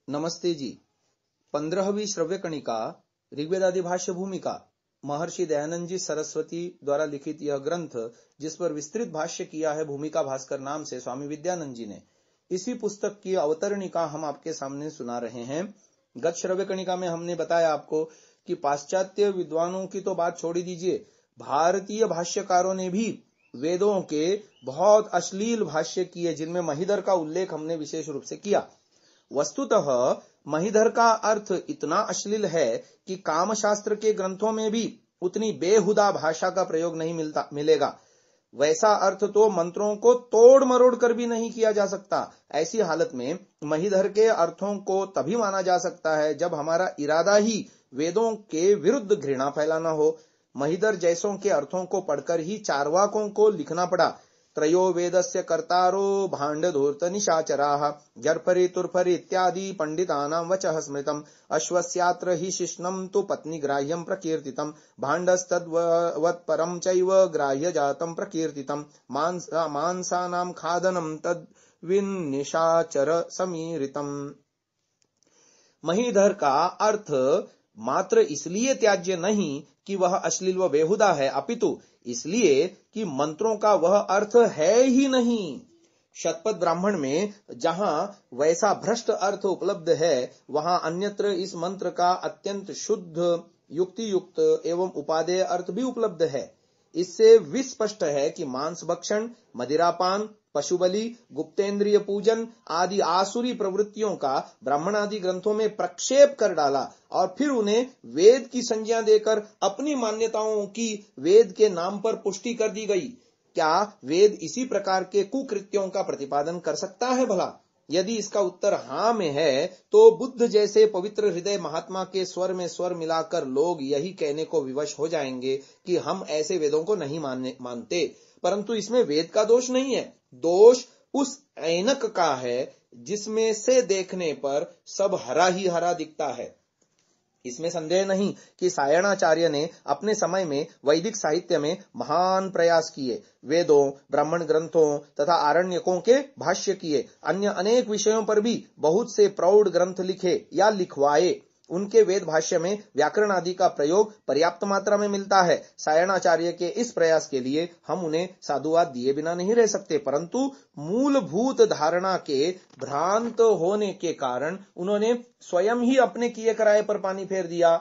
नमस्ते जी। 15वीं श्रव्य कणिका ऋग्वेदादि भाष्य भूमिका महर्षि दयानंद जी सरस्वती द्वारा लिखित यह ग्रंथ, जिस पर विस्तृत भाष्य किया है भूमिका भास्कर नाम से स्वामी विद्यानंद जी ने, इसी पुस्तक की अवतरणिका हम आपके सामने सुना रहे हैं। गत श्रव्य कणिका में हमने बताया आपको कि पाश्चात्य विद्वानों की तो बात छोड़ ही दीजिए, भारतीय भाष्यकारों ने भी वेदों के बहुत अश्लील भाष्य किए, जिनमें महिधर का उल्लेख हमने विशेष रूप से किया। वस्तुतः महिधर का अर्थ इतना अश्लील है कि कामशास्त्र के ग्रंथों में भी उतनी बेहुदा भाषा का प्रयोग नहीं मिलेगा। वैसा अर्थ तो मंत्रों को तोड़ मरोड़ कर भी नहीं किया जा सकता। ऐसी हालत में महिधर के अर्थों को तभी माना जा सकता है जब हमारा इरादा ही वेदों के विरुद्ध घृणा फैलाना हो। महिधर जैसों के अर्थों को पढ़कर ही चार्वाकों को लिखना पड़ा, त्रयो वेदस्य कर्तारो भाण्ड धूर्त निशाचराः जर्फरि तुर्फरि इत्यादि पंडितानां वचः स्मृतम् अश्वस्यात्र हि शिष्णं तु पत्नीग्राह्यं प्रकीर्तितम् भाण्डस्तद्वत्परं चैव ग्राह्य जातं प्रकीर्तितम् मांसानां खादनं तद्विन्निशाचर समीरितम्। महिधर का अर्थ मात्र इसलिए त्याज्य नहीं कि वह अश्लील व बेहुदा है, अपितु इसलिए कि मंत्रों का वह अर्थ है ही नहीं। शतपथ ब्राह्मण में जहां वैसा भ्रष्ट अर्थ उपलब्ध है, वहां अन्यत्र इस मंत्र का अत्यंत शुद्ध, युक्ति युक्त एवं उपादेय अर्थ भी उपलब्ध है। इससे विस्पष्ट है कि मांस भक्षण, मदिरापान, पशुबलि, गुप्तेंद्रिय पूजन आदि आसुरी प्रवृत्तियों का ब्राह्मण आदि ग्रंथों में प्रक्षेप कर डाला और फिर उन्हें वेद की संज्ञा देकर अपनी मान्यताओं की वेद के नाम पर पुष्टि कर दी गई। क्या वेद इसी प्रकार के कुकृत्यों का प्रतिपादन कर सकता है भला? यदि इसका उत्तर हाँ में है, तो बुद्ध जैसे पवित्र हृदय महात्मा के स्वर में स्वर मिलाकर लोग यही कहने को विवश हो जाएंगे कि हम ऐसे वेदों को नहीं मानते। परंतु इसमें वेद का दोष नहीं है, दोष उस ऐनक का है जिसमें से देखने पर सब हरा ही हरा दिखता है। इसमें संदेह नहीं कि सायणाचार्य ने अपने समय में वैदिक साहित्य में महान प्रयास किए, वेदों, ब्राह्मण ग्रंथों तथा आरण्यकों के भाष्य किए, अन्य अनेक विषयों पर भी बहुत से प्रौढ़ ग्रंथ लिखे या लिखवाए। उनके वेद भाष्य में व्याकरण आदि का प्रयोग पर्याप्त मात्रा में मिलता है। सायणाचार्य के इस प्रयास के लिए हम उन्हें साधुवाद दिए बिना नहीं रह सकते, परंतु मूलभूत धारणा के भ्रांत होने के कारण उन्होंने स्वयं ही अपने किए कराए पर पानी फेर दिया।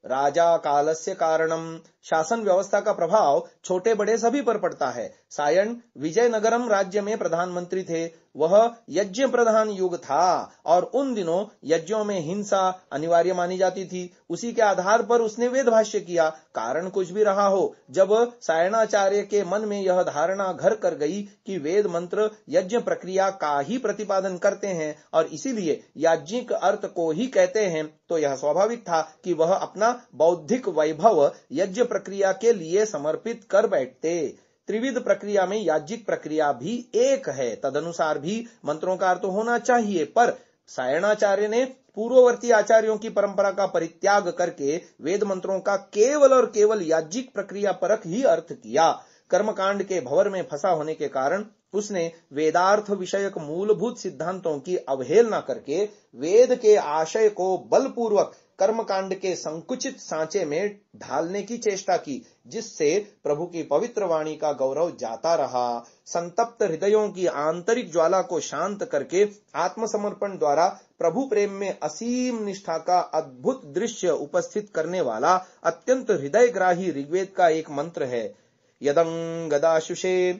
राजा कालस्य कारणम, शासन व्यवस्था का प्रभाव छोटे बड़े सभी पर पड़ता है। सायण विजयनगरम राज्य में प्रधानमंत्री थे, वह यज्ञ प्रधान युग था और उन दिनों यज्ञों में हिंसा अनिवार्य मानी जाती थी। उसी के आधार पर उसने वेद भाष्य किया। कारण कुछ भी रहा हो, जब सायणाचार्य के मन में यह धारणा घर कर गई कि वेद मंत्र यज्ञ प्रक्रिया का ही प्रतिपादन करते हैं और इसीलिए याज्ञिक अर्थ को ही कहते हैं, तो यह स्वाभाविक था कि वह अपना बौद्धिक वैभव यज्ञ प्रक्रिया के लिए समर्पित कर बैठते। त्रिविध प्रक्रिया में याज्ञिक प्रक्रिया भी एक है, तदनुसार भी मंत्रों का अर्थ होना चाहिए। पर सायणाचार्य ने पूर्ववर्ती आचार्यों की परंपरा का परित्याग करके वेद मंत्रों का केवल और केवल याज्ञिक प्रक्रिया परक ही अर्थ किया। कर्मकांड के भंवर में फंसा होने के कारण उसने वेदार्थ विषयक मूलभूत सिद्धांतों की अवहेलना करके वेद के आशय को बलपूर्वक कर्मकांड के संकुचित सांचे में ढालने की चेष्टा की, जिससे प्रभु की पवित्र वाणी का गौरव जाता रहा। संतप्त हृदयों की आंतरिक ज्वाला को शांत करके आत्मसमर्पण द्वारा प्रभु प्रेम में असीम निष्ठा का अद्भुत दृश्य उपस्थित करने वाला अत्यंत हृदयग्राही ऋग्वेद का एक मंत्र है, यदं गदाशुषे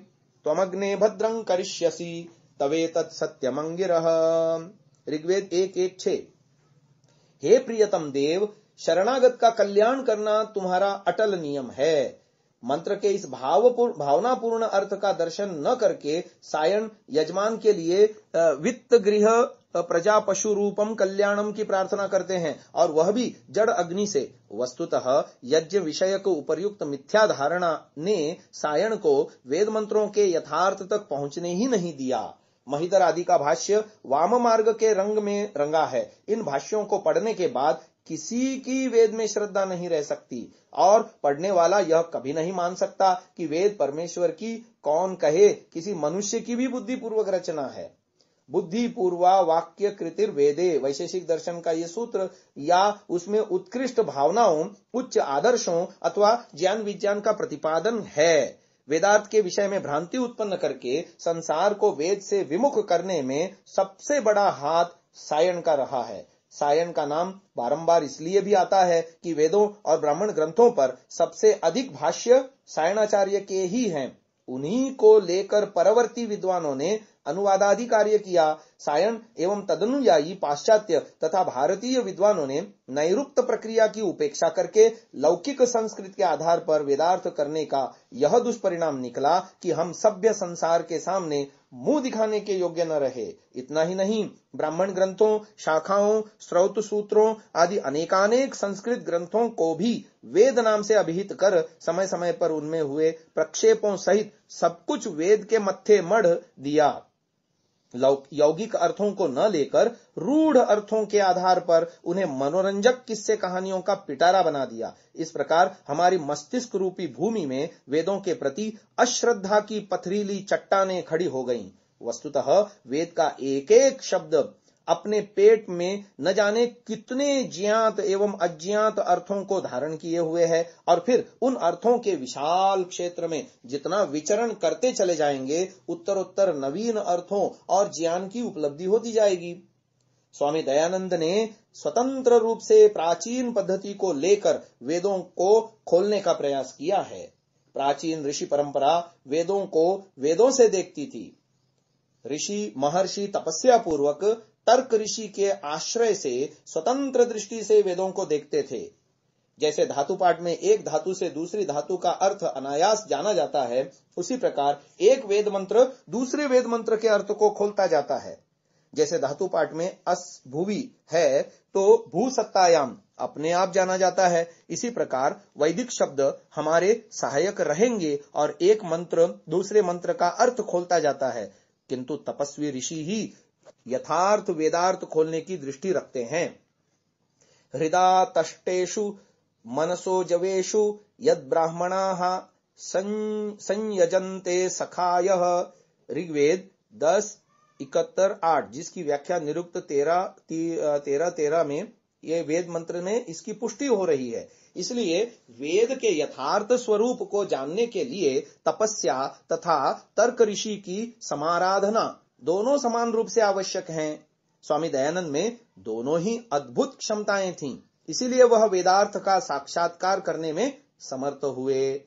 त्वमग्ने भद्रं करिष्यसि तवेतत् सत्यमंगिरः। ऋग्वेद 1:1-6। हे प्रियतम देव, शरणागत का कल्याण करना तुम्हारा अटल नियम है। मंत्र के इस भावनापूर्ण अर्थ का दर्शन न करके सायण यजमान के लिए वित्त गृह प्रजा पशु रूपम कल्याणम की प्रार्थना करते हैं, और वह भी जड़ अग्नि से। वस्तुतः यज्ञ विषयक उपर्युक्त मिथ्या धारणा ने सायण को वेद मंत्रों के यथार्थ तक पहुंचने ही नहीं दिया। महिधर आदि का भाष्य वाम मार्ग के रंग में रंगा है। इन भाष्यों को पढ़ने के बाद किसी की वेद में श्रद्धा नहीं रह सकती, और पढ़ने वाला यह कभी नहीं मान सकता कि वेद परमेश्वर की, कौन कहे किसी मनुष्य की भी बुद्धि पूर्वक रचना है। बुद्धि पूर्वा वाक्य कृतिर वेदे, वैशेषिक दर्शन का ये सूत्र, या उसमें उत्कृष्ट भावनाओं, उच्च आदर्शों अथवा ज्ञान विज्ञान का प्रतिपादन है। वेदार्थ के विषय में भ्रांति उत्पन्न करके संसार को वेद से विमुख करने में सबसे बड़ा हाथ सायण का रहा है। सायण का नाम बारंबार इसलिए भी आता है कि वेदों और ब्राह्मण ग्रंथों पर सबसे अधिक भाष्य सायणाचार्य के ही हैं। उन्हीं को लेकर परवर्ती विद्वानों ने अनुवादादि कार्य किया। सायण एवं तदनुयायी पाश्चात्य तथा भारतीय विद्वानों ने नैरुक्त प्रक्रिया की उपेक्षा करके लौकिक संस्कृत के आधार पर वेदार्थ करने का यह दुष्परिणाम निकला कि हम सभ्य संसार के सामने मुंह दिखाने के योग्य न रहे। इतना ही नहीं, ब्राह्मण ग्रंथों, शाखाओं, स्रोत सूत्रों आदि अनेकानेक संस्कृत ग्रंथों को भी वेद नाम से अभिहित कर समय समय पर उनमें हुए प्रक्षेपों सहित सब कुछ वेद के मत्थे मढ़ दिया। यौगिक अर्थों को न लेकर रूढ़ अर्थों के आधार पर उन्हें मनोरंजक किस्से कहानियों का पिटारा बना दिया। इस प्रकार हमारी मस्तिष्क रूपी भूमि में वेदों के प्रति अश्रद्धा की पथरीली चट्टानें खड़ी हो गईं। वस्तुतः वेद का एक एक शब्द अपने पेट में न जाने कितने ज्ञात एवं अज्ञात अर्थों को धारण किए हुए है, और फिर उन अर्थों के विशाल क्षेत्र में जितना विचरण करते चले जाएंगे, उत्तरोत्तर नवीन अर्थों और ज्ञान की उपलब्धि होती जाएगी। स्वामी दयानंद ने स्वतंत्र रूप से प्राचीन पद्धति को लेकर वेदों को खोलने का प्रयास किया है। प्राचीन ऋषि परंपरा वेदों को वेदों से देखती थी। ऋषि महर्षि तपस्या पूर्वक तर्क ऋषि के आश्रय से स्वतंत्र दृष्टि से वेदों को देखते थे। जैसे धातु पाठ में एक धातु से दूसरी धातु का अर्थ अनायास जाना जाता है, उसी प्रकार एक वेद मंत्र दूसरे वेद मंत्र के अर्थ को खोलता जाता है। जैसे धातु पाठ में अस भुवि है तो भू सत्तायाम अपने आप जाना जाता है, इसी प्रकार वैदिक शब्द हमारे सहायक रहेंगे और एक मंत्र दूसरे मंत्र का अर्थ खोलता जाता है। किंतु तपस्वी ऋषि ही यथार्थ वेदार्थ खोलने की दृष्टि रखते हैं। हृदा तष्टेषु मनसो जवेषु यद ब्राह्मणाः संयजन्ते सखायः, ऋग्वेद 10:71-8, जिसकी व्याख्या निरुक्त 13 में ये वेद मंत्र में इसकी पुष्टि हो रही है। इसलिए वेद के यथार्थ स्वरूप को जानने के लिए तपस्या तथा तर्क ऋषि की समाराधना दोनों समान रूप से आवश्यक हैं। स्वामी दयानंद में दोनों ही अद्भुत क्षमताएं थीं, इसीलिए वह वेदार्थ का साक्षात्कार करने में समर्थ हुए।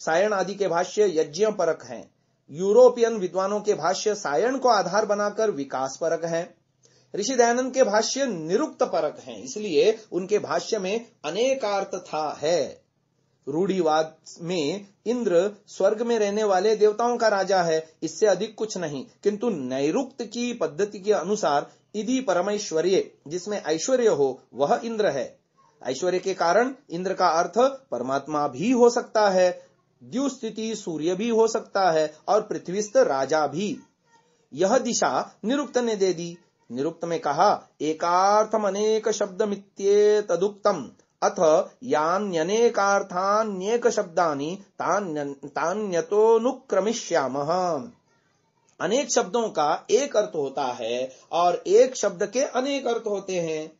सायण आदि के भाष्य यज्ञ परक हैं। यूरोपियन विद्वानों के भाष्य सायण को आधार बनाकर विकास परक हैं। ऋषि दयानंद के भाष्य निरुक्त परक हैं, इसलिए उनके भाष्य में अनेकार्थता है। रूढ़िवाद में इंद्र स्वर्ग में रहने वाले देवताओं का राजा है, इससे अधिक कुछ नहीं। किंतु नैरुक्त की पद्धति के अनुसार इदि परमेश्वर्य, जिसमें ऐश्वर्य हो, वह इंद्र है। ऐश्वर्य के कारण इंद्र का अर्थ परमात्मा भी हो सकता है, द्युस्थिति सूर्य भी हो सकता है और पृथ्वीस्थ राजा भी। यह दिशा निरुक्त ने दे दी। निरुक्त में कहा, एकार्थम अनेक शब्दमित्येतदुक्तम अथ यान्यनेकार्थान्येक शब्दानि तान्यतोनुक्रमिष्यामः। अनेक शब्दों का एक अर्थ होता है और एक शब्द के अनेक अर्थ होते हैं।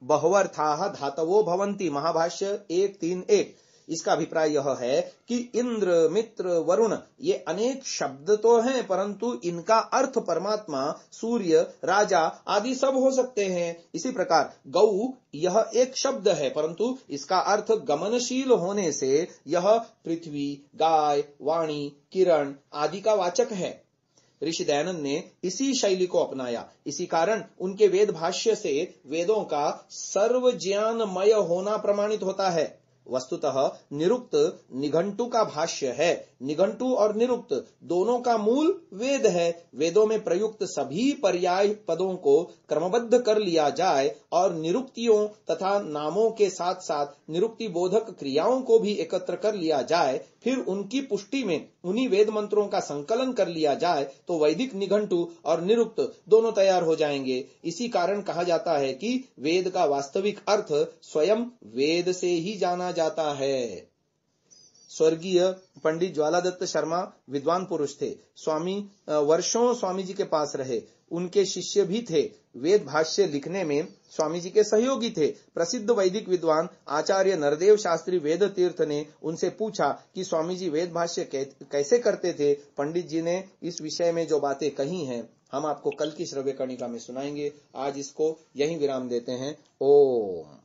बहवर्थाः धातवो भवन्ति, महाभाष्य 1:3-1। इसका अभिप्राय यह है कि इंद्र, मित्र, वरुण ये अनेक शब्द तो हैं, परंतु इनका अर्थ परमात्मा, सूर्य, राजा आदि सब हो सकते हैं। इसी प्रकार गौ यह एक शब्द है, परंतु इसका अर्थ गमनशील होने से यह पृथ्वी, गाय, वाणी, किरण आदि का वाचक है। ऋषि दयानंद ने इसी शैली को अपनाया। इसी कारण उनके वेद भाष्य से वेदों का सर्व ज्ञानमय होना प्रमाणित होता है। वस्तुतः निरुक्त निघंटु का भाष्य है। निघंटु और निरुक्त दोनों का मूल वेद है। वेदों में प्रयुक्त सभी पर्याय पदों को क्रमबद्ध कर लिया जाए और निरुक्तियों तथा नामों के साथ साथ निरुक्ति बोधक क्रियाओं को भी एकत्र कर लिया जाए, फिर उनकी पुष्टि में उन्हीं वेद मंत्रों का संकलन कर लिया जाए तो वैदिक निघंटु और निरुक्त दोनों तैयार हो जाएंगे। इसी कारण कहा जाता है कि वेद का वास्तविक अर्थ स्वयं वेद से ही जाना जाता है। स्वर्गीय पंडित ज्वालादत्त शर्मा विद्वान पुरुष थे। वर्षों स्वामी जी के पास रहे। उनके शिष्य भी थे। वेद भाष्य लिखने में स्वामी जी के सहयोगी थे। प्रसिद्ध वैदिक विद्वान आचार्य नरदेव शास्त्री वेद तीर्थ ने उनसे पूछा कि स्वामी जी वेद भाष्य कैसे करते थे। पंडित जी ने इस विषय में जो बातें कही हैं हम आपको कल की श्रव्य कणिका में सुनाएंगे। आज इसको यहीं विराम देते हैं। ओम।